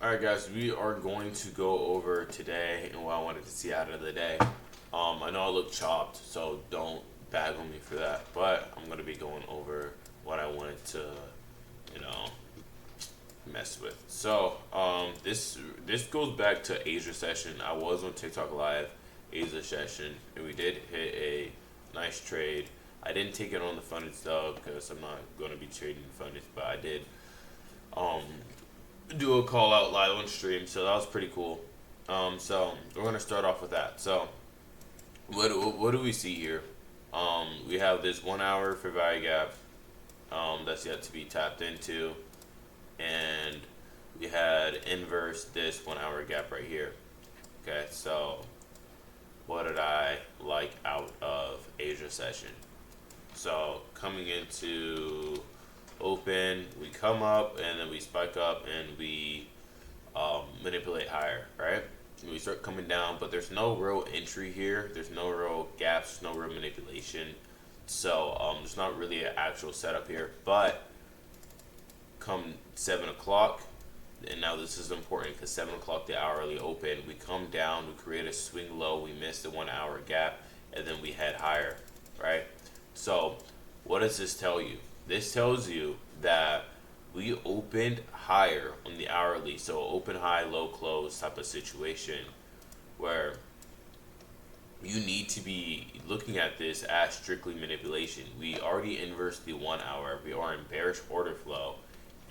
Alright, guys, we are going to go over today and what I wanted to see out of the day. I know I look chopped, so don't bag on me for that, but I'm going to be going over what I wanted to, you know, mess with. This goes back to Asia session. I was on TikTok Live, Asia session, and we did hit a nice trade. I didn't take it on the funded stub because I'm not going to be trading funded, but I did um, do a call out live on stream, so that was pretty cool. So we're gonna start off with that. So what do we see here? We have this 1 hour for value gap that's yet to be tapped into, and we had inverse this 1 hour gap right here. Okay, so what did I like out of Asia session? So coming into open, we come up and then we spike up and we manipulate higher, right? And we start coming down, but there's no real entry here. There's no real gaps, no real manipulation. So there's not really an actual setup here. But come 7 o'clock, and now this is important because 7 o'clock, the hourly open, we come down, we create a swing low, we miss the 1 hour gap, and then we head higher, right? So what does this tell you? This tells you that we opened higher on the hourly, so open high, low close type of situation where you need to be looking at this as strictly manipulation. We already inversed the 1 hour, we are in bearish order flow,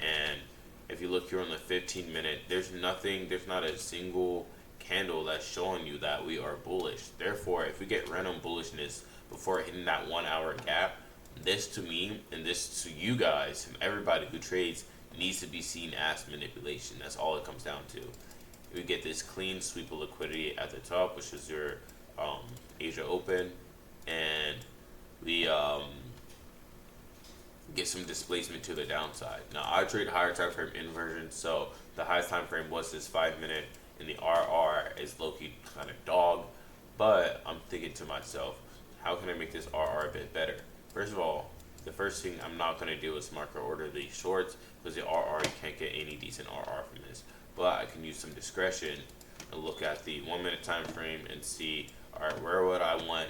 and if you look here on the 15-minute, there's not a single candle that's showing you that we are bullish. Therefore, if we get random bullishness before hitting that 1 hour gap, this to me and this to you guys and everybody who trades needs to be seen as manipulation. That's all it comes down to. We get this clean sweep of liquidity at the top, which is your Asia open, and we get some displacement to the downside. Now I trade higher time frame inversion, so the highest time frame was this 5 minute, and the RR is low-key kind of dog, but I'm thinking to myself, how can I make this RR a bit better? First of all, the first thing I'm not going to do is market order the shorts because the RR, you can't get any decent RR from this. But I can use some discretion and look at the 1 minute time frame and see, all right, where would I want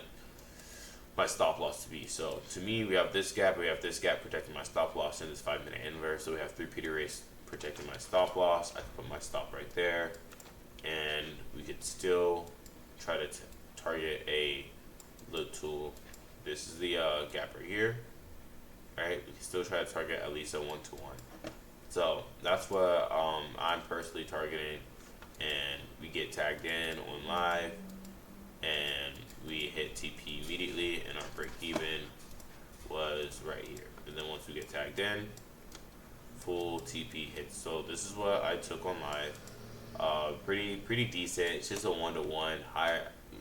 my stop loss to be? So to me, we have this gap protecting my stop loss in this 5 minute inverse. So we have 3 PD rates protecting my stop loss. I can put my stop right there, and we could still try to target a little. This is the gap right here, right? We can still try to target at least a 1-to-1. So that's what I'm personally targeting, and we get tagged in on live, and we hit TP immediately, and our break even was right here. And then once we get tagged in, full TP hits. So this is what I took on live. Pretty decent. It's just a 1-to-1 high,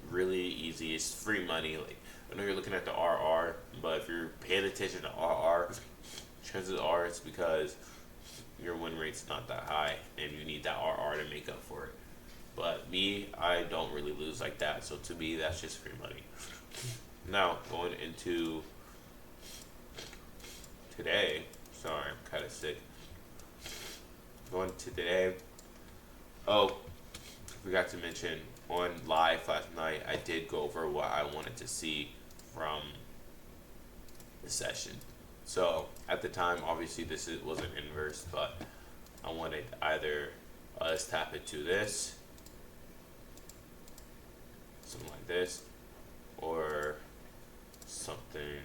really easy. It's free money. Like, I know you're looking at the RR, but if you're paying attention to RR, chances are it's because your win rate's not that high and you need that RR to make up for it. But me, I don't really lose like that, so to me, that's just free money. Now, going into today, sorry, I'm kind of sick. Going to today, oh, forgot to mention, on live last night, I did go over what I wanted to see from the session. So at the time, obviously this wasn't inverse, but I wanted either us tap into this, something like this, or something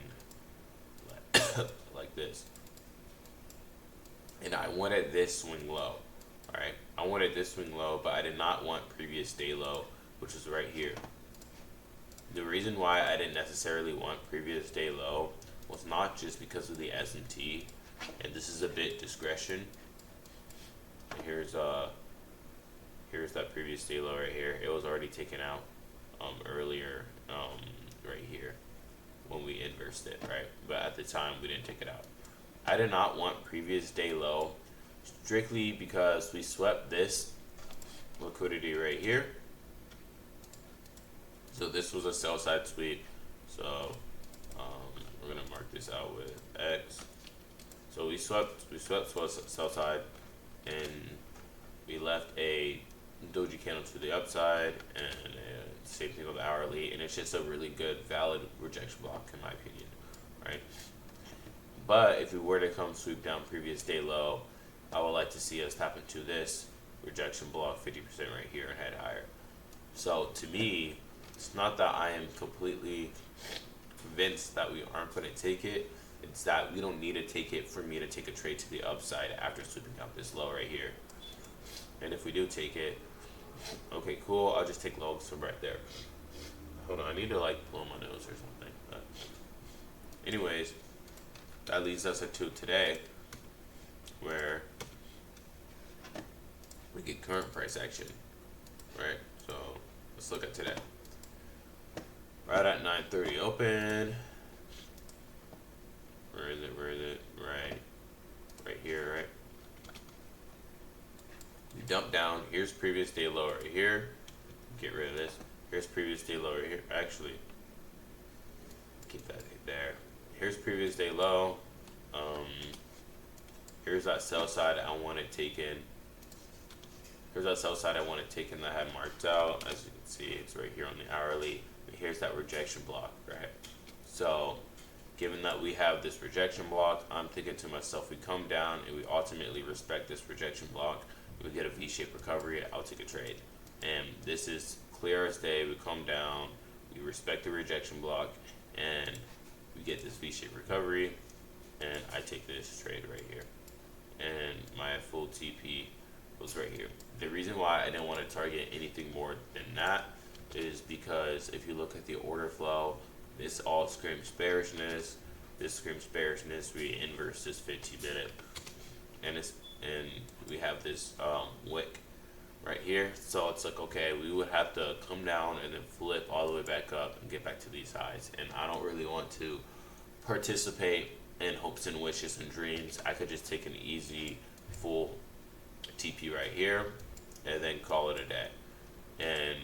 like this. And I wanted this swing low. Alright, I wanted this swing low, but I did not want previous day low, which is right here. The reason why I didn't necessarily want previous day low was not just because of the SMT, and this is a bit discretion. And here's that previous day low right here. It was already taken out earlier right here when we inversed it, right? But at the time we didn't take it out. I did not want previous day low strictly because we swept this liquidity right here. So this was a sell side sweep. So we're gonna mark this out with X. So we swept sell side, and we left candle to the upside, and same thing with the hourly, and it's just a really good, valid rejection block in my opinion, right? But if we were to come sweep down previous day low, I would like to see us tap into this rejection block 50% right here and head higher. So to me, it's not that I am completely convinced that we aren't going to take it. It's that we don't need to take it for me to take a trade to the upside after sweeping out this low right here. And if we do take it, okay, cool. I'll just take lows from right there. Hold on, I need to like blow my nose or something. But anyways, that leads us to today, where we get current price action, right? So let's look at today. Right at 9:30 open. Where is it? Where is it? Right here, right? We dump down. Here's previous day low right here. Get rid of this. Here's previous day low right here. Actually, keep that there. Here's previous day low. Here's that sell side I want it taken. Here's that sell side I want it taken that I had marked out. As you can see, it's right here on the hourly. And here's that rejection block, right? So, given that we have this rejection block, I'm thinking to myself, we come down and we ultimately respect this rejection block. We get a V-shaped recovery, I'll take a trade. And this is clear as day. We come down, we respect the rejection block, and we get this V-shaped recovery, and I take this trade right here. And my full TP was right here. The reason why I didn't want to target anything more than that is because if you look at the order flow, this all screams bearishness. This screams bearishness. We inverse this 15-minute, and we have this wick right here. So it's like, okay, we would have to come down and then flip all the way back up and get back to these highs. And I don't really want to participate in hopes and wishes and dreams. I could just take an easy full TP right here and then call it a day. And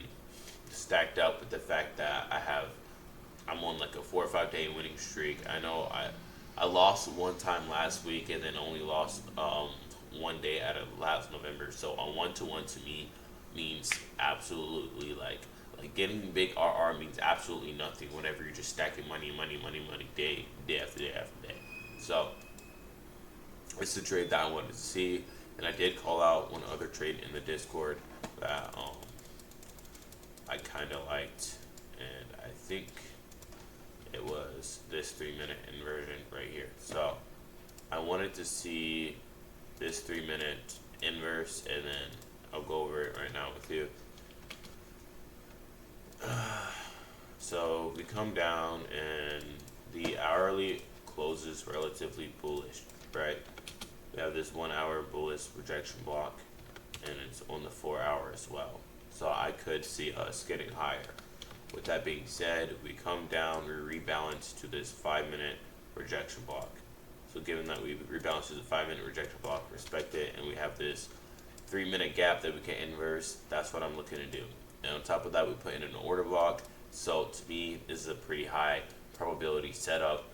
stacked up with the fact that I'm on like a 4 or 5 day winning streak. I know I lost one time last week and then only lost one day out of last November. So a 1-to-1 to me means absolutely like getting big RR means absolutely nothing whenever you're just stacking money day after day after day. So it's the trade that I wanted to see, and I did call out one other trade in the Discord that I kind of liked, and I think it was this 3-minute inversion right here. So I wanted to see this 3-minute inverse, and then I'll go over it right now with you. So we come down and the hourly closes relatively bullish, right? We have this 1 hour bullish rejection block, and it's on the 4 hour as well. So I could see us getting higher. With that being said, we come down, we rebalance to this 5-minute rejection block. So given that we rebalance to the 5-minute rejection block, respect it, and we have this 3-minute gap that we can inverse, that's what I'm looking to do. And on top of that, we put in an order block. So to me, this is a pretty high probability setup,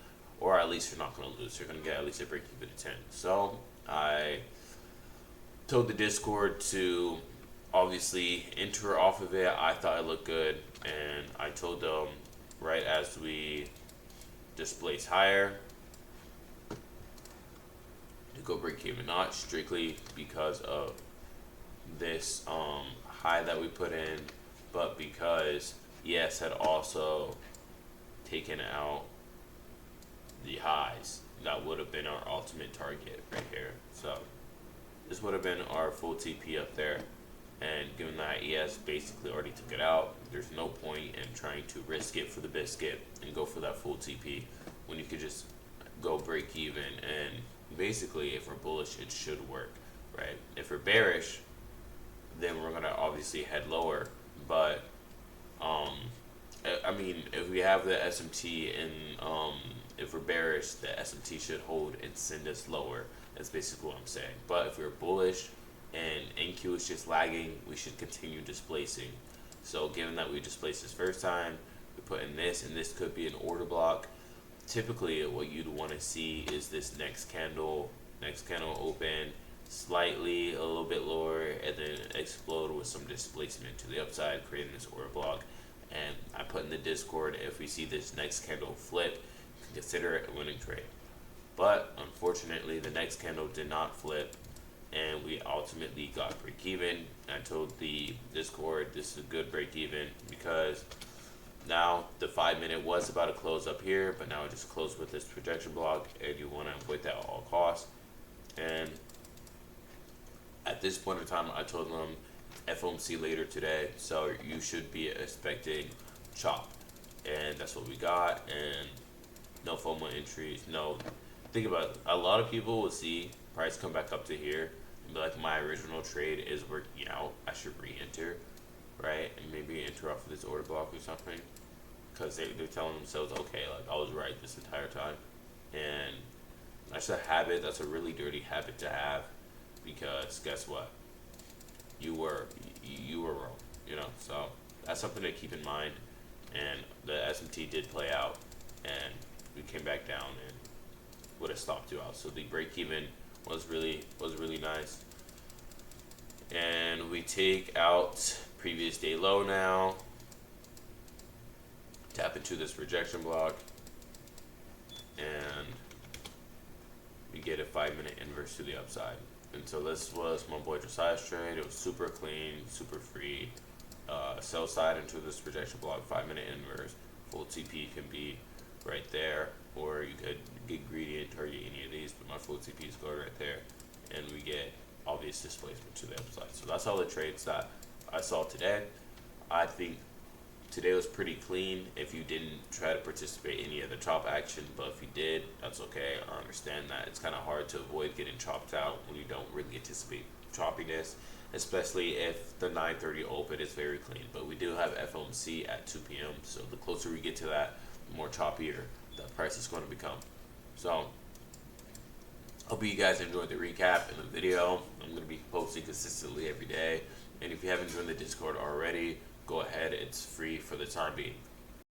or at least you're not going to lose. You're going to get at least a break even to 10. So I told the Discord to obviously enter off of it. I thought it looked good, and I told them right as we displace higher to go break even, not strictly because of this high that we put in, but because ES had also taken out the highs. That would have been our ultimate target right here. So this would have been our full TP up there, and given that ES basically already took it out, there's no point in trying to risk it for the biscuit and go for that full TP when you could just go break even. And basically, if we're bullish, it should work, right? If we're bearish, then we're gonna obviously head lower. But I mean, if we have the SMT and if we're bearish, the SMT should hold and send us lower. That's basically what I'm saying. But if we're bullish and NQ is just lagging, we should continue displacing. So given that we displaced this first time, we put in this, and this could be an order block. Typically, what you'd want to see is this next candle open, slightly a little bit lower, and then explode with some displacement to the upside, creating this order block. And I put in the Discord, if we see this next candle flip, consider it a winning trade. But unfortunately, the next candle did not flip, and we ultimately got break even. I told the Discord this is a good break even because now the 5 minute was about to close up here, but now it just closed with this projection block, and you want to avoid that at all costs. And at this point in time, I told them FOMC later today, so you should be expecting chop, and that's what we got. And no FOMO entries. No, think about it. A lot of people will see price come back up to here and be like, my original trade is working out. I should re-enter, right? And maybe enter off of this order block or something, because they're telling themselves, okay, like I was right this entire time. And that's a habit. That's a really dirty habit to have, because guess what? You were wrong, you know. So that's something to keep in mind. And the SMT did play out, and we came back down and would have stopped you out. So the break even was really nice. And we take out previous day low now. Tap into this rejection block, and we get a 5 minute inverse to the upside. And so this was my boy Josiah's trade. It was super clean, super free. Sell side into this rejection block, 5 minute inverse. Full TP can be right there, or you could get greedy and target any of these, but my full TP is going right there, and we get obvious displacement to the upside. So that's all the trades that I saw today. I think today was pretty clean if you didn't try to participate in any of the chop action, but if you did, that's okay. I understand that it's kind of hard to avoid getting chopped out when you don't really anticipate choppiness, especially if the 9:30 open is very clean. But we do have FOMC at 2 p.m., so the closer we get to that, the more choppier the price is going to become. So hope you guys enjoyed the recap and the video. I'm going to be posting consistently every day, and if you haven't joined the Discord already, go ahead, it's free for the time being.